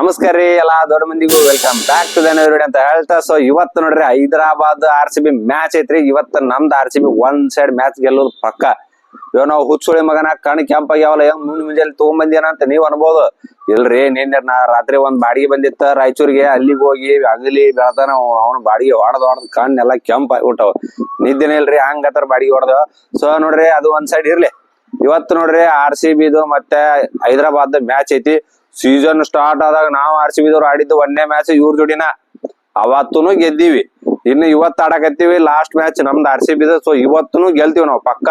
ನಮಸ್ಕಾರ ರೀ ಎಲ್ಲಾ ದೊಡ್ಡ ಮಂದಿಗೂ welcome back to the video ಅಂತ ಹೇಳ್ತಾ ಸೊ ಇವತ್ತು ನೋಡ್ರಿ ಹೈದರಾಬಾದ್ RCB ಮ್ಯಾಚ್ ಐತ್ರಿ. ಇವತ್ತು ನಮ್ದು RCB ಒಂದ್ ಸೈಡ್ ಮ್ಯಾಚ್ ಗೆಲ್ಲೋದು ಪಕ್ಕ. ಇವ್ ನಾವು ಹುಚ್ಚುಳಿ ಮಗನ ಕಣ್ ಕೆಂಪ್ ಆಗ್ಯಾವಲ್ಲ ಹೆಂಗ್ ಮುಂಜಾನೆ ತಗೊಂಬಂದಿನ ಅಂತ ನೀವ್ ಅನ್ಬೋದು. ಇಲ್ರಿ ನಿನ್ನೆ ರಾತ್ರಿ ಒಂದ್ ಬಾಡಿಗೆ ಬಂದಿತ್ತ ರಾಯಚೂರಿಗೆ, ಅಲ್ಲಿಗೆ ಹೋಗಿ ಅಗಲಿ ಬೆಳತಾನ ಅವ್ನ ಬಾಡಿಗೆ ಹೊಡೆದ್ ಕಣ್ಣೆಲ್ಲ ಕೆಂಪ್ ಆಗ್ಬಿಟ್ಟವ. ನಿದ್ದೆನೇ ಇಲ್ರಿ ಹಂಗತ್ತಾರ ಬಾಡಿಗೆ ಹೊಡೆದವ. ಸೊ ನೋಡ್ರಿ ಅದು ಒಂದ್ ಸೈಡ್ ಇರ್ಲಿ. ಇವತ್ತು ನೋಡ್ರಿ RCB ಮತ್ತೆ ಹೈದರಾಬಾದ್ ಮ್ಯಾಚ್ ಐತಿ. ಸೀಸನ್ ಸ್ಟಾರ್ಟ್ ಆದಾಗ ನಾವು RCB ದವ್ರು ಆಡಿದ್ದು ಒಂದೇ ಮ್ಯಾಚ್ ಇವ್ರ ಜೋಡಿನ, ಅವತ್ತೂನು ಗೆದ್ದೀವಿ. ಇನ್ನು ಇವತ್ತು ಆಡಕತ್ತೀವಿ ಲಾಸ್ಟ್ ಮ್ಯಾಚ್ ನಮ್ದು RCB. ಸೊ ಇವತ್ತೂನು ಗೆಲ್ತೀವಿ ನಾವು ಪಕ್ಕ.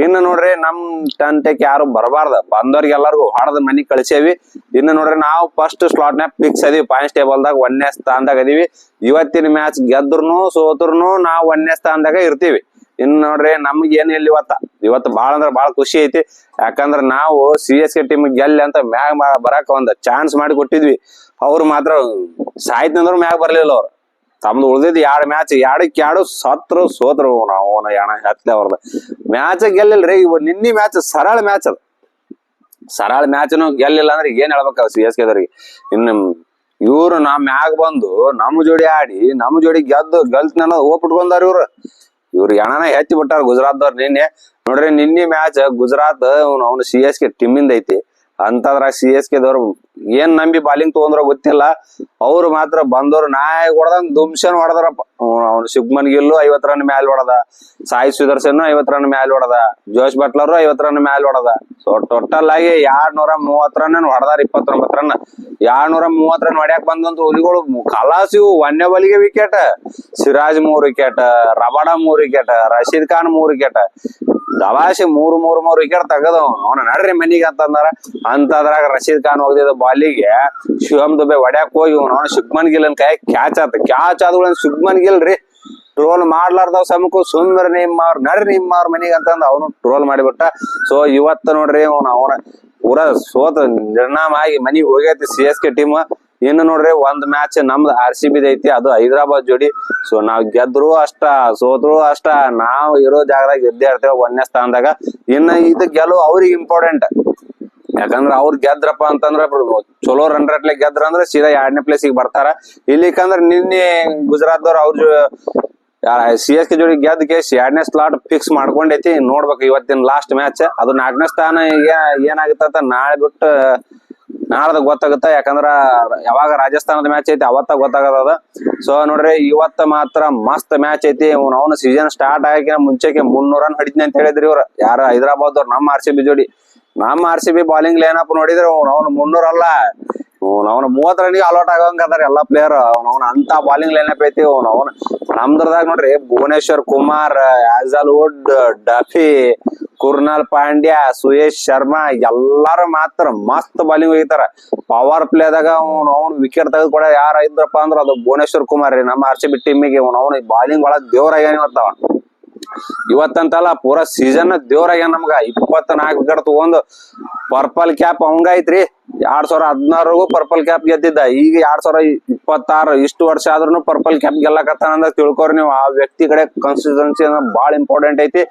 ಇನ್ನು ನೋಡ್ರಿ ನಮ್ ಟಂಟೆಕ್ ಯಾರು ಬರಬಾರ್ದ, ಬಂದವ್ರಿಗೆ ಎಲ್ಲರಿಗೂ ಹೊಡೆದ್ ಮನಿಗ್ ಕಳ್ಸೇವಿ. ಇನ್ನು ನೋಡ್ರಿ ನಾವು ಫಸ್ಟ್ ಸ್ಲಾಟ್ ನ್ಯಾಗ ಫಿಕ್ಸ್ ಅದೀವಿ, ಪಾಯಿಂಟ್ಸ್ ಟೇಬಲ್ ದಾಗ 1ನೇ ಸ್ಥಾನದಾಗ ಅದೀವಿ. ಇವತ್ತಿನ ಮ್ಯಾಚ್ ಗೆದ್ರುನು ಸೋತ್ರುನು ನಾವು 1ನೇ ಸ್ಥಾನದಾಗ ಇರ್ತೀವಿ. ಇನ್ನು ನೋಡ್ರಿ ನಮ್ಗೆ ಏನ್ ಇಲ್ಲ ಇವತ್ತು ಬಾಳ ಅಂದ್ರ ಬಾಳ ಖುಷಿ ಐತಿ. ಯಾಕಂದ್ರ ನಾವು CSK ಟೀಮ್ ಗೆಲ್ಲಿ ಅಂತ ಮ್ಯಾಗ ಬರಾಕ ಒಂದ್ ಚಾನ್ಸ್ ಮಾಡಿ ಕೊಟ್ಟಿದ್ವಿ. ಅವ್ರು ಮಾತ್ರ ಸಾಯ್ತಂದ್ರ ಮ್ಯಾಗ ಬರ್ಲಿಲ್ಲ. ಅವ್ರು ತಮ್ದು ಉಳ್ದಿದ್ 2 ಮ್ಯಾಚ್ 2-2 ಸೋತ್ರು ನಾವು ಹತ್ಲೆ ಅವ್ರದ ಮ್ಯಾಚ್ ಗೆಲ್ಲಿಲ್ರಿ. ಇವ್ ನಿನ್ನೆ ಮ್ಯಾಚ್ ಸರಳ ಮ್ಯಾಚ್ ಅದ. ಸರಳ ಮ್ಯಾಚ್ನು ಗೆಲ್ಲಿಲ್ಲ ಅಂದ್ರೆ ಏನ್ ಹೇಳ್ಬೇಕ CSK ದವ್ರಿಗೆ. ಇನ್ನು ಇವ್ರು ನಮ್ ಮ್ಯಾಗ ಬಂದು ನಮ್ ಜೋಡಿ ಆಡಿ ನಮ್ ಜೋಡಿ ಗೆಲ್ತನ ಹೋಗ್ಬಿಟ್ಕೊಂಡಾರ ಇವ್ರು ಎಣನ ಹೆಚ್ಚಿ ಬಿಟ್ಟಾರ ಗುಜರಾತ್ದವ್ರು. ನಿನ್ನೆ ನೋಡ್ರಿ ನಿನ್ನೆ ಮ್ಯಾಚ್ ಗುಜರಾತ್ ಅವ್ನು CSK ಟೀಮಿಂದ ಐತಿ. ಅಂತದ್ರಾಗ CSK ದವ್ರು ಏನ್ ನಂಬಿ ಬಾಲಿಂಗ್ ತಗೊಂಡ್ರ ಗೊತ್ತಿಲ್ಲ. ಅವ್ರು ಮಾತ್ರ ಬಂದವ್ರು ನಾಯಿ ಹೊಡೆದಂಗ್ ದುಮ್ಸನ್ ಹೊಡೆದ್ರಪ್ಪ. ಅವ್ನು ಶುಭ್ಮನ್ ಗಿಲ್ಲು 50 ರನ್ ಮ್ಯಾಲ್ ಹೊಡೆದ, ಸಾಯಿ ಸುದರ್ಶನ್ 50 ರನ್ ಮ್ಯಾಲ್ ಹೊಡೆದ, ಜೋಶ್ ಬಟ್ಲರ್ 50 ರನ್ ಮ್ಯಾಲ್ ಹೊಡೆದ. ಸೊ ಟೋಟಲ್ ಆಗಿ 230 ರನ್ ಹೊಡೆದಾರ. 29 ರನ್ 230 ರನ್ ಹೊಡ್ಯಾಕ್ ಬಂದಂತ ಹುಲಿಗಳು ಖಲಾಸ್. ಇವು ಒಂದೇ ಬಲಿಗೆ wicket. Siraj 3 wicket, Rabada 3 wicket, Rashid Khan 3 wicket, Dwarshuis 3 wicket ತೆಗದ. ಅವನ ನಡ್ರಿ ಮನಿಗೆ ಅಂತಂದಾರ. ಅಂತದ್ರಾಗ ರಶೀದ್ ಖಾನ್ ಹೋಗಿದ್ದ ಬಾಲಿಗೆ ಶಿವಮ್ ದುಬೆ ಹೊಡ್ಯಾಕ್ ಹೋಗಿ ಅವ್ನ ಶುಭ್ಮನ್ ಗಿಲ್ ಕೈ ಕ್ಯಾಚ್ ಆದ ಶುಭ್ಮನ್ ಗಿಲ್ ರೀ ಟ್ರೋಲ್ ಮಾಡ್ಲಾರ್ದವ್ ಸಮಕ್ಕೂ ಸುಂದರ ನಿಮ್ಮವ್ರ ನಡ್ರಿ ನಿಮ್ಮವ್ರ ಮನಿಗೆ ಅಂತಂದ ಅವನು ಟ್ರೋಲ್ ಮಾಡಿಬಿಟ್ಟ. ಸೊ ಇವತ್ತು ನೋಡ್ರಿ ಅವನ ಪೂರ ಸೋತ ನಿರ್ನಾಮ ಆಗಿ ಮನಿಗ್ ಹೋಗೈತಿ CSK ಟೀಮ್. ಇನ್ನು ನೋಡ್ರಿ ಒಂದ್ ಮ್ಯಾಚ್ ನಮ್ದು RCB ಐತಿ, ಅದು ಹೈದರಾಬಾದ್ ಜೋಡಿ. ಸೊ ನಾವ್ ಗೆದ್ರು ಅಷ್ಟ ಸೋತ್ರು ಅಷ್ಟ, ನಾವ್ ಇರೋ ಜಾಗದಾಗ ಗೆದ್ದೇ ಇರ್ತೇವ 1ನೇ ಸ್ಥಾನದಾಗ. ಇನ್ನ ಇದು ಗೆಲುವು ಅವ್ರಿಗೆ ಇಂಪಾರ್ಟೆಂಟ್. ಯಾಕಂದ್ರ ಅವ್ರ ಗೆದ್ರಪ್ಪ ಅಂತಂದ್ರ ಚಲೋ ರನ್ ರೇಟ್ಲೆ ಗೆದ್ರ ಅಂದ್ರ ಸೀದಾ 2ನೇ ಪ್ಲೇಸಿಗೆ ಬರ್ತಾರ. ಇಲ್ಲಿಕಂದ್ರ ನಿನ್ನೆ ಗುಜರಾತ್ದವ್ರು CSK ಜೋಡಿ ಗೆದ್ದ ಕೇಸ್ 2ನೇ ಸ್ಲಾಟ್ ಫಿಕ್ಸ್ ಮಾಡ್ಕೊಂಡೈತಿ. ನೋಡ್ಬೇಕು ಇವತ್ತಿನ ಲಾಸ್ಟ್ ಮ್ಯಾಚ್. ಅದು 4ನೇ ಸ್ಥಾನ ಏನಾಗುತ್ತ ನಾಳೆ ಬಿಟ್ಟು ನಾಳ್ದ ಗೊತ್ತಾಗುತ್ತ. ಯಾಕಂದ್ರ ಯಾವಾಗ ರಾಜಸ್ಥಾನದ ಮ್ಯಾಚ್ ಐತಿ ಅವತ್ತ ಗೊತ್ತಾಗದ. ಸೊ ನೋಡ್ರಿ ಇವತ್ತ ಮಾತ್ರ ಮಸ್ತ್ ಮ್ಯಾಚ್ ಐತಿ. ಅವ್ನು ಸೀಸನ್ ಸ್ಟಾರ್ಟ್ ಆಗಕ್ಕೆ ಮುಂಚೆಗೆ 300 ರನ್ ಹೊಡಿದ್ನಿ ಅಂತ ಹೇಳಿದ್ರಿ ಇವ್ರು ಯಾರ ಹೈದರಾಬಾದ್ ಅವ್ರು. ನಮ್ಮ RCB ಜೋಡಿ ನಮ್ಮ RCB ಬಾಲಿಂಗ್ ಲೈನಪ್ ನೋಡಿದ್ರೆ ಅವ್ನು 300 ಅಲ್ಲ, ಅವ್ನು 30 ರನ್ಗೆ ಅಲೌಟ್ ಆಗಂಗ ಅದಾರ ಎಲ್ಲಾ ಪ್ಲೇಯರ್. ಅವ್ನ ಅಂತ ಬಾಲಿಂಗ್ ಲೈನಪ್ ಐತಿ. ಅವ್ನ ನಮ್ದ್ರದಾಗ ನೋಡ್ರಿ ಭುವನೇಶ್ವರ್ ಕುಮಾರ್, ಆಜಲ್ ವುಡ್, ಡಫಿ, ಕುರ್ನಾಲ್ ಪಾಂಡ್ಯ, ಸುಯೇಶ್ ಶರ್ಮಾ ಎಲ್ಲಾರು ಮಾತ್ರ ಮಸ್ತ್ ಬಾಲಿಂಗ್ ಹೋಗಿತಾರ. ಪವರ್ ಪ್ಲೇದಾಗ ಅವ್ನು ವಿಕೆಟ್ ತೆಗೆದು ಕೂಡ ಯಾರ ಇದ್ರಪ್ಪ ಅಂದ್ರ ಅದು ಭುವನೇಶ್ವರ್ ಕುಮಾರ್ ರೀ. ನಮ್ಮ RCB ಟೀಮಿಗೆ ಅವ್ನು ಬಾಲಿಂಗ್ ಒಳಗ್ ದೇವ್ರಾಗ್ಯಾನ ಇವತ್ತವ. ಇವತ್ತಂತಲ್ಲ ಪೂರಾ ಸೀಸನ್ ದೇವ್ರಾಗ್ಯಾನ. ನಮ್ಗ 24 ವಿಕೆಟ್ ತಗೊಂಡು ಪರ್ಪಲ್ ಕ್ಯಾಪ್ ಅವಂಗ ಐತ್ರಿ. 2016 ಪರ್ಪಲ್ ಕ್ಯಾಪ್ ಗೆದ್ದಿದ್ದ. ಈಗ 2026 ಇಷ್ಟು ವರ್ಷ ಆದ್ರೂ ಪರ್ಪಲ್ ಕ್ಯಾಪ್ ಗೆಲ್ಲಕತ್ತಾನ ತಿಳ್ಕೊರಿ ನೀವು. ಆ ವ್ಯಕ್ತಿ ಕಡೆ ಕನ್ಸಿಸ್ಟೆನ್ಸಿ ಬಾಳ ಇಂಪಾರ್ಟೆಂಟ್ ಐತಿ.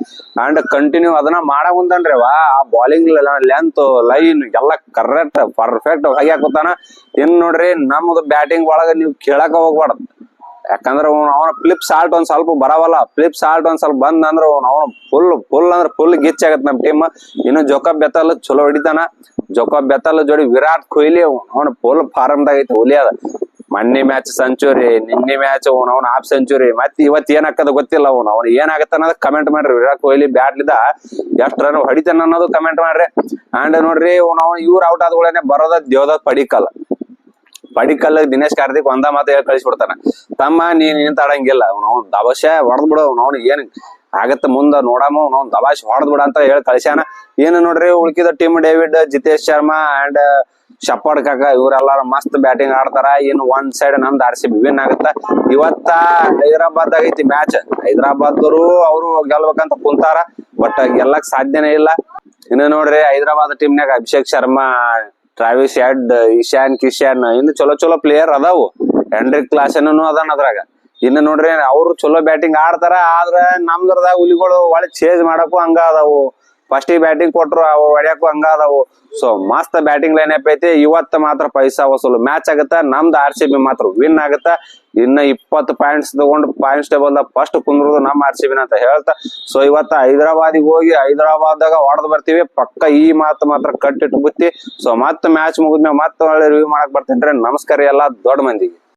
ಅಂಡ್ ಕಂಟಿನ್ಯೂ ಅದನ್ನ ಮಾಡಕುಂತಾನ್ರಿ. ಆ ಬಾಲಿಂಗ್ ಲೆಂತ್ ಲೈನ್ ಎಲ್ಲ ಕರೆಕ್ಟ್ ಪರ್ಫೆಕ್ಟ್ ಹೋಗಿ ಹಾಕುತ್ತಾನ. ಇನ್ ನೋಡ್ರಿ ನಮ್ದು ಬ್ಯಾಟಿಂಗ್ ಒಳಗ ನೀವು ಕೇಳಕ ಹೋಗ್ಬಾರ್ದು. ಯಾಕಂದ್ರ ಅವನ ಫ್ಲಿಪ್ ಸಾಲ್ಟ್ ಒಂದ್ ಸ್ವಲ್ಪ ಬರವಲ್ಲ. ಫ್ಲಿಪ್ ಸಾಲ್ಟ್ ಒಂದ್ ಸ್ವಲ್ಪ ಬಂದ್ ಅಂದ್ರ ಅವನ ಫುಲ್ ಗಿಚ್ ಆಗತ್ ನಮ್ ಟೀಮ್. ಇನ್ನು ಜೋಕಬ್ ಬೆತಲ್ ಚಲೋ ಹೊಡಿತಾನ. ಜೋಕಬ್ ಬೆತಲ್ ಜೋಡಿ ವಿರಾಟ್ ಕೊಹ್ಲಿ ಅವನ ಫುಲ್ ಫಾರ್ಮ್ ದಾಗ ಐತಿ. ಹುಲಿ ಅದ. ಮೊನ್ನೆ ಮ್ಯಾಚ್ ಸೆಂಚುರಿ, ನಿನ್ನೆ ಮ್ಯಾಚ್ ಅವ್ನ ಹಾಫ್ ಸೆಂಚುರಿ. ಮತ್ತೆ ಇವತ್ ಏನ್ ಹಾಕದ ಗೊತ್ತಿಲ್ಲ. ಅವ್ನು ಏನಾಗತ್ತ ಅನ್ನೋದು ಕಮೆಂಟ್ ಮಾಡ್ರಿ. ವಿರಾಟ್ ಕೊಹ್ಲಿ ಬ್ಯಾಟ್ಲಿದ ಎಷ್ಟ್ ರನ್ ಹೊಡಿತಾನ ಅನ್ನೋದು ಕಮೆಂಟ್ ಮಾಡ್ರಿ. ಅಂಡ್ ನೋಡ್ರಿ ಇವ್ರ ಔಟ್ ಆದ್ಗಳೇನೆ ಬರೋದ ದೇವದತ್ ಪಡಿಕಲ್ ದಿನೇಶ್ ಕಾರ್ತಿಕ್ ಒಂದ ಮಾತ ಹೇಳಿ ಕಳಿಸ್ಬಿಡ್ತಾನ, ತಮ್ಮ ನೀನ್ ಆಡಂಗಿಲ್ಲ ಅವ್ನು ದಬಾಶೆ ಹೊಡೆದ್ ಬಿಡು. ಅವ್ನು ಏನ್ ಆಗತ್ತ ಮುಂದ ನೋಡಮ್ಮ, ಅವ್ನು ದಬಾಶೆ ಹೊಡೆದ್ ಬಿಡ ಅಂತ ಹೇಳಿ ಕಳ್ಸ್ಯಾನ. ಏನು ನೋಡ್ರಿ ಉಳ್ಕಿದ team David, Jitesh Sharma and Shepherd ಕಾಕ ಇವ್ರೆಲ್ಲಾರು ಮಸ್ತ್ ಬ್ಯಾಟಿಂಗ್ ಆಡ್ತಾರ. ಇನ್ ಒಂದ್ ಸೈಡ್ ನಮ್ದು RCB ವಿನ್ ಆಗತ್ತ. ಇವತ್ತ ಹೈದರಾಬಾದ್ ಆಗೈತಿ ಮ್ಯಾಚ್. ಹೈದರಾಬಾದ್ದವರು ಅವ್ರು ಗೆಲ್ಬೇಕಂತ ಕುಂತಾರ, ಬಟ್ ಗೆಲ್ಲಕ್ ಸಾಧ್ಯನೇ ಇಲ್ಲ. ಇನ್ನು ನೋಡ್ರಿ ಹೈದರಾಬಾದ್ ಟೀಮ್ನಾಗ ಅಭಿಷೇಕ್ ಶರ್ಮಾ, ಟ್ರಾವಿಸ್ ಹೆಡ್, ಇಶಾನ್ ಕಿಶನ್ ಇನ್ನು ಚಲೋ ಪ್ಲೇಯರ್ ಅದಾವು. ಹೆಂಡ್ರಿಕ್ ಕ್ಲಾಸನ್ ಅದಾನ ಅದ್ರಾಗ. ಇನ್ನು ನೋಡ್ರಿ ಅವ್ರು ಚಲೋ ಬ್ಯಾಟಿಂಗ್ ಆಡ್ತಾರ. ಆದ್ರ ನಮ್ದ್ರದಾಗ ಹುಲಿಗಳು ಒಳ್ಳೆ ಚೇಂಜ್ ಮಾಡಕ್ಕೂ ಹಂಗ ಅದಾವು. ಫಸ್ಟ್ ಬ್ಯಾಟಿಂಗ್ ಕೊಟ್ರು ಅವ್ರು ಹೊಡ್ಯಾಕು ಹಂಗಾದವು. ಸೊ ಮಸ್ತ್ ಬ್ಯಾಟಿಂಗ್ ಲೈನ್ ಐತಿ. ಇವತ್ತು ಮಾತ್ರ ಪೈಸಾ ವಸೂಲು ಮ್ಯಾಚ್ ಆಗತ್ತ. ನಮ್ದು RCB ಮಾತ್ರ ವಿನ್ ಆಗತ್ತ. ಇನ್ನ 20 ಪಾಯಿಂಟ್ಸ್ ತಗೊಂಡು ಪಾಯಿಂಟ್ಸ್ ಟೇಬಲ್ ಫಸ್ಟ್ ಕುಂದ್ರುದು ನಮ್ಮ RCB ಅಂತ ಹೇಳ್ತಾ, ಸೊ ಇವತ್ತು ಹೈದರಾಬಾದಿಗೆ ಹೋಗಿ ಹೈದರಾಬಾದ್ದಾಗ ಹೊಡೆದ್ ಬರ್ತೀವಿ ಪಕ್ಕ. ಈ ಮಾತು ಮಾತ್ರ ಕಟ್ಟಿಟ್ಟು ಬುತ್ತಿ. ಸೊ ಮತ್ತೆ ಮ್ಯಾಚ್ ಮುಗಿದ್ಮೇಲೆ ಮತ್ತೆ ಒಳ್ಳೆ ರಿವ್ಯೂ ಮಾಡಕ್ ಬರ್ತೇನ್ರಿ. ನಮಸ್ಕಾರ ಎಲ್ಲ ದೊಡ್ಡ ಮಂದಿಗೆ.